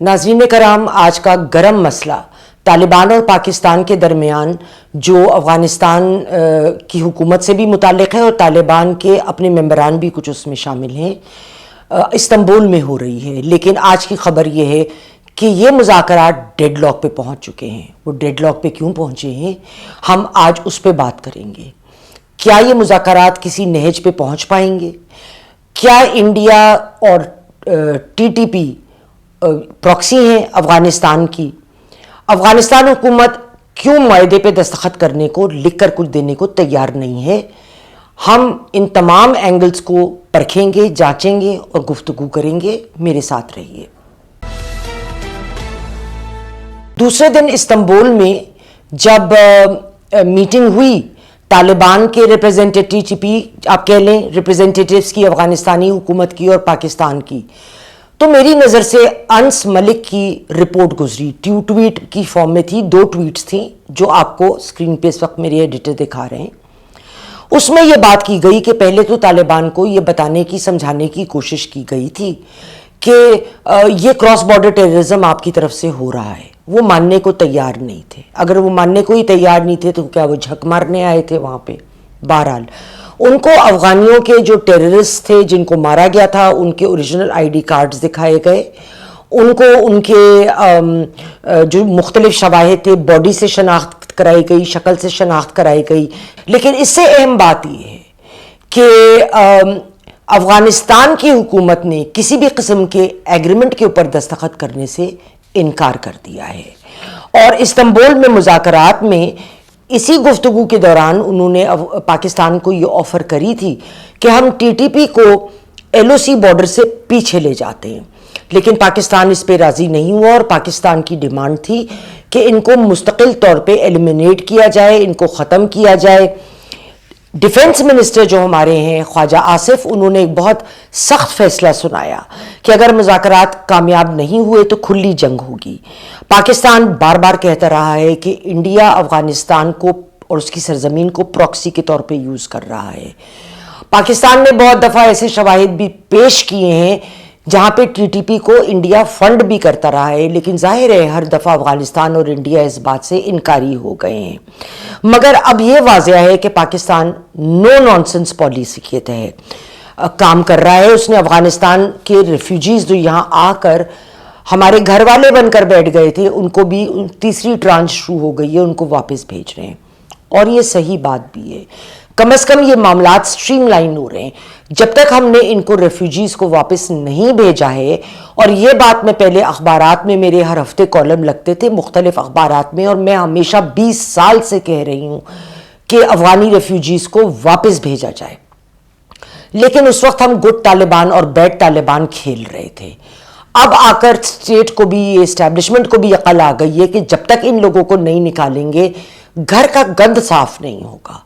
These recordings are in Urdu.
ناظرین کرام، آج کا گرم مسئلہ طالبان اور پاکستان کے درمیان جو افغانستان کی حکومت سے بھی متعلق ہے اور طالبان کے اپنے ممبران بھی کچھ اس میں شامل ہیں، استنبول میں ہو رہی ہے۔ لیکن آج کی خبر یہ ہے کہ یہ مذاکرات ڈیڈ لاک پہ پہنچ چکے ہیں۔ وہ ڈیڈ لاک پہ کیوں پہنچے ہیں، ہم آج اس پہ بات کریں گے۔ کیا یہ مذاکرات کسی نہج پہ پہنچ پائیں گے؟ کیا انڈیا اور ٹی ٹی پی پراکسی ہیں افغانستان کی؟ افغانستان حکومت کیوں معاہدے پہ دستخط کرنے کو، لکھ کر کچھ دینے کو تیار نہیں ہے؟ ہم ان تمام اینگلز کو پرکھیں گے، جانچیں گے اور گفتگو کریں گے۔ میرے ساتھ رہیے۔ دوسرے دن استنبول میں جب میٹنگ ہوئی طالبان کے ریپریزنٹیٹیو آپ کہہ لیں ریپریزنٹیٹیوز کی، افغانستانی حکومت کی اور پاکستان کی، تو میری نظر سے انس ملک کی رپورٹ گزری، ٹویٹ کی فارم میں تھی، 2 ٹویٹس تھیں جو آپ کو اسکرین پہ اس وقت میرے ایڈیٹر دکھا رہے ہیں۔ اس میں یہ بات کی گئی کہ پہلے تو طالبان کو یہ بتانے کی، سمجھانے کی کوشش کی گئی تھی کہ یہ کراس بارڈر ٹیررزم آپ کی طرف سے ہو رہا ہے۔ وہ ماننے کو تیار نہیں تھے۔ اگر وہ ماننے کو ہی تیار نہیں تھے تو کیا وہ جھک مارنے آئے تھے وہاں پہ؟ بہرحال ان کو افغانیوں کے جو ٹیررسٹ تھے جن کو مارا گیا تھا، ان کے اوریجنل آئی ڈی کارڈز دکھائے گئے، ان کو ان کے جو مختلف شواہد تھے، باڈی سے شناخت کرائی گئی، شکل سے شناخت کرائی گئی۔ لیکن اس سے اہم بات یہ ہے کہ افغانستان کی حکومت نے کسی بھی قسم کے ایگریمنٹ کے اوپر دستخط کرنے سے انکار کر دیا ہے۔ اور استنبول میں مذاکرات میں اسی گفتگو کے دوران انہوں نے پاکستان کو یہ آفر کری تھی کہ ہم ٹی ٹی پی کو ایل او سی بارڈر سے پیچھے لے جاتے ہیں، لیکن پاکستان اس پہ راضی نہیں ہوا اور پاکستان کی ڈیمانڈ تھی کہ ان کو مستقل طور پہ ایلیمینیٹ کیا جائے، ان کو ختم کیا جائے۔ ڈیفنس منسٹر جو ہمارے ہیں خواجہ آصف، انہوں نے ایک بہت سخت فیصلہ سنایا کہ اگر مذاکرات کامیاب نہیں ہوئے تو کھلی جنگ ہوگی۔ پاکستان بار بار کہتا رہا ہے کہ انڈیا افغانستان کو اور اس کی سرزمین کو پراکسی کے طور پہ یوز کر رہا ہے۔ پاکستان نے بہت دفعہ ایسے شواہد بھی پیش کیے ہیں جہاں پہ ٹی ٹی پی کو انڈیا فنڈ بھی کرتا رہا ہے، لیکن ظاہر ہے ہر دفعہ افغانستان اور انڈیا اس بات سے انکاری ہو گئے ہیں۔ مگر اب یہ واضح ہے کہ پاکستان نو نانسنس پالیسی کے تحت کام کر رہا ہے۔ اس نے افغانستان کے ریفیوجیز جو یہاں آ کر ہمارے گھر والے بن کر بیٹھ گئے تھے، ان کو بھی تیسری ٹرانچ شروع ہو گئی ہے، ان کو واپس بھیج رہے ہیں، اور یہ صحیح بات بھی ہے۔ کم از کم یہ معاملات سٹریم لائن ہو رہے ہیں۔ جب تک ہم نے ان کو ریفیوجیز کو واپس نہیں بھیجا ہے، اور یہ بات میں پہلے اخبارات میں میرے ہر ہفتے کالم لگتے تھے مختلف اخبارات میں، اور میں ہمیشہ 20 سال سے کہہ رہی ہوں کہ افغانی ریفیوجیز کو واپس بھیجا جائے، لیکن اس وقت ہم گڈ طالبان اور بیڈ طالبان کھیل رہے تھے۔ اب آ کر اسٹیٹ کو بھی، اسٹیبلشمنٹ کو بھی عقل آ گئی ہے کہ جب تک ان لوگوں کو نہیں نکالیں گے گھر کا گند صاف نہیں ہوگا۔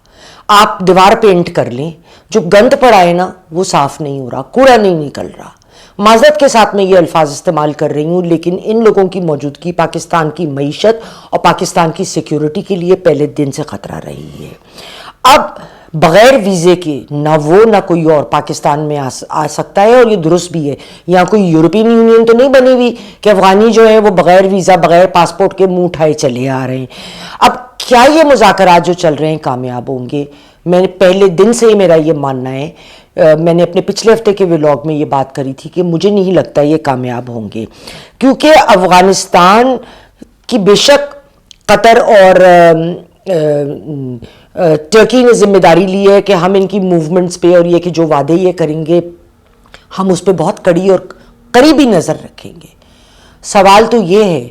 آپ دیوار پینٹ کر لیں، جو گند پڑا ہے نا وہ صاف نہیں ہو رہا، کوڑا نہیں نکل رہا۔ معذرت کے ساتھ میں یہ الفاظ استعمال کر رہی ہوں، لیکن ان لوگوں کی موجودگی پاکستان کی معیشت اور پاکستان کی سیکیورٹی کے لیے پہلے دن سے خطرہ رہی ہے۔ اب بغیر ویزے کے نہ وہ نہ کوئی اور پاکستان میں آ سکتا ہے، اور یہ درست بھی ہے۔ یہاں کوئی یورپین یونین تو نہیں بنی ہوئی کہ افغانی جو ہیں وہ بغیر ویزا، بغیر پاسپورٹ کے منہ اٹھائے چلے آ رہے ہیں۔ اب کیا یہ مذاکرات جو چل رہے ہیں کامیاب ہوں گے؟ میں نے پہلے دن سے ہی میرا یہ ماننا ہے، میں نے اپنے پچھلے ہفتے کے ولاگ میں یہ بات کری تھی کہ مجھے نہیں لگتا یہ کامیاب ہوں گے، کیونکہ افغانستان کی بے شک قطر اور ترکی نے ذمہ داری لی ہے کہ ہم ان کی موومنٹس پہ اور یہ کہ جو وعدے یہ کریں گے ہم اس پہ بہت کڑی اور قریبی نظر رکھیں گے۔ سوال تو یہ ہے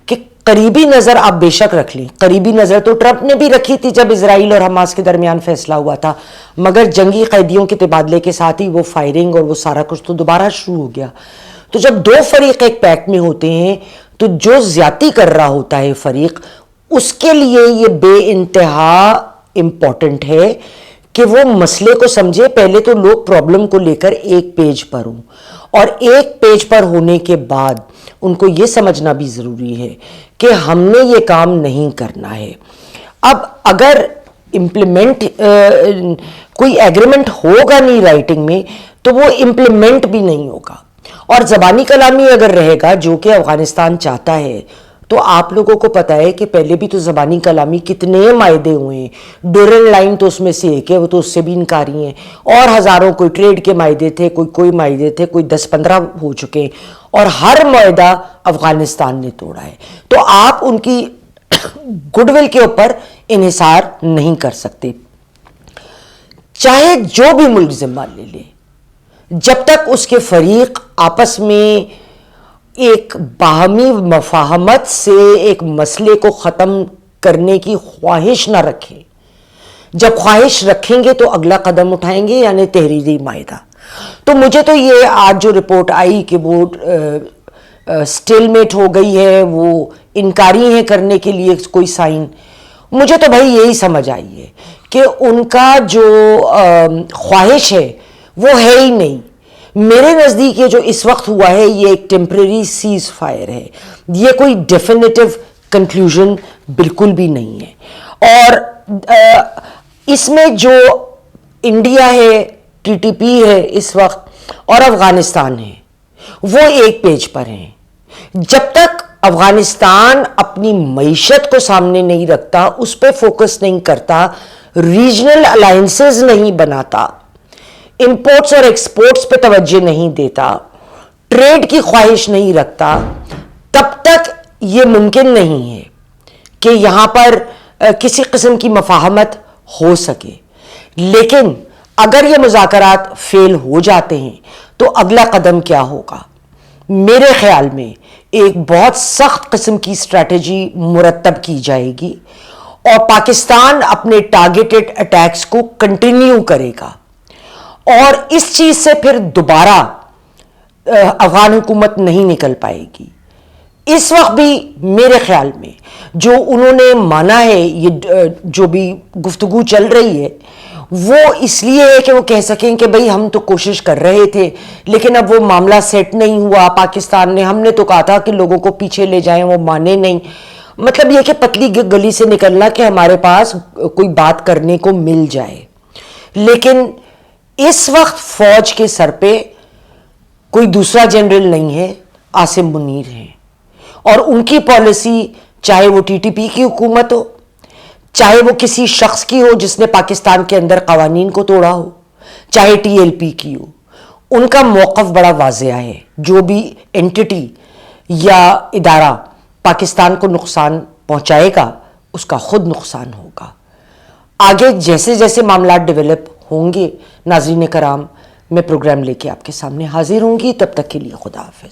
کہ قریبی نظر آپ بے شک رکھ لیں، قریبی نظر تو ٹرمپ نے بھی رکھی تھی جب اسرائیل اور حماس کے درمیان فیصلہ ہوا تھا، مگر جنگی قیدیوں کے تبادلے کے ساتھ ہی وہ فائرنگ اور وہ سارا کچھ تو دوبارہ شروع ہو گیا۔ تو جب 2 فریق ایک پیکٹ میں ہوتے ہیں تو جو زیادتی کر رہا ہوتا ہے فریق، اس کے لیے یہ بے انتہا امپورٹنٹ ہے کہ وہ مسئلے کو سمجھے۔ پہلے تو لوگ پرابلم کو لے کر ایک پیج پر ہوں، اور ایک پیج پر ہونے کے بعد ان کو یہ سمجھنا بھی ضروری ہے کہ ہم نے یہ کام نہیں کرنا ہے۔ اب اگر امپلیمنٹ کوئی ایگریمنٹ ہوگا نہیں رائٹنگ میں تو وہ امپلیمنٹ بھی نہیں ہوگا، اور زبانی کلامی اگر رہے گا جو کہ افغانستان چاہتا ہے تو آپ لوگوں کو پتا ہے کہ پہلے بھی تو زبانی کلامی کتنے معاہدے ہوئے ہیں. ڈورن لائن تو اس میں سے ایک ہے, وہ تو اس سے بھی انکاری ہیں, اور ہزاروں کوئی ٹریڈ کے معاہدے تھے, کوئی معاہدے تھے, کوئی 10-15 ہو چکے ہیں, اور ہر معاہدہ افغانستان نے توڑا ہے. تو آپ ان کی گڈ ول کے اوپر انحصار نہیں کر سکتے, چاہے جو بھی ملک ذمہ لے لے, جب تک اس کے فریق آپس میں ایک باہمی مفاہمت سے ایک مسئلے کو ختم کرنے کی خواہش نہ رکھیں. جب خواہش رکھیں گے تو اگلا قدم اٹھائیں گے, یعنی تحریری معاہدہ. تو مجھے تو یہ آج جو رپورٹ آئی کہ وہ سٹیل میٹ ہو گئی ہے, وہ انکاری ہیں کرنے کے لیے کوئی سائن, مجھے تو بھائی یہی سمجھ آئی ہے کہ ان کا جو خواہش ہے وہ ہے ہی نہیں. میرے نزدیک یہ جو اس وقت ہوا ہے یہ ایک ٹیمپریری سیز فائر ہے, یہ کوئی ڈیفینیٹو کنکلوژن بالکل بھی نہیں ہے. اور اس میں جو انڈیا ہے, ٹی ٹی پی ہے اس وقت, اور افغانستان ہے, وہ ایک پیج پر ہیں. جب تک افغانستان اپنی معیشت کو سامنے نہیں رکھتا, اس پہ فوکس نہیں کرتا, ریجنل الائنسز نہیں بناتا, امپورٹس اور ایکسپورٹس پہ توجہ نہیں دیتا, ٹریڈ کی خواہش نہیں رکھتا, تب تک یہ ممکن نہیں ہے کہ یہاں پر کسی قسم کی مفاہمت ہو سکے. لیکن اگر یہ مذاکرات فیل ہو جاتے ہیں تو اگلا قدم کیا ہوگا؟ میرے خیال میں ایک بہت سخت قسم کی اسٹریٹجی مرتب کی جائے گی, اور پاکستان اپنے ٹارگیٹڈ اٹیکس کو کنٹینیو کرے گا, اور اس چیز سے پھر دوبارہ افغان حکومت نہیں نکل پائے گی. اس وقت بھی میرے خیال میں جو انہوں نے مانا ہے, یہ جو بھی گفتگو چل رہی ہے, وہ اس لیے ہے کہ وہ کہہ سکیں کہ بھئی ہم تو کوشش کر رہے تھے لیکن اب وہ معاملہ سیٹ نہیں ہوا پاکستان نے, ہم نے تو کہا تھا کہ لوگوں کو پیچھے لے جائیں, وہ مانے نہیں. مطلب یہ کہ پتلی گلی سے نکلنا کہ ہمارے پاس کوئی بات کرنے کو مل جائے. لیکن اس وقت فوج کے سر پہ کوئی دوسرا جنرل نہیں ہے, عاصم منیر ہیں, اور ان کی پالیسی چاہے وہ ٹی ٹی پی کی حکومت ہو, چاہے وہ کسی شخص کی ہو جس نے پاکستان کے اندر قوانین کو توڑا ہو, چاہے ٹی ایل پی کی ہو, ان کا موقف بڑا واضح ہے. جو بھی اینٹی یا ادارہ پاکستان کو نقصان پہنچائے گا اس کا خود نقصان ہوگا. آگے جیسے جیسے معاملات ڈیولپ ہوں گے, ناظرین کرام, میں پروگرام لے کے آپ کے سامنے حاضر ہوں گی. تب تک کے لیے خدا حافظ.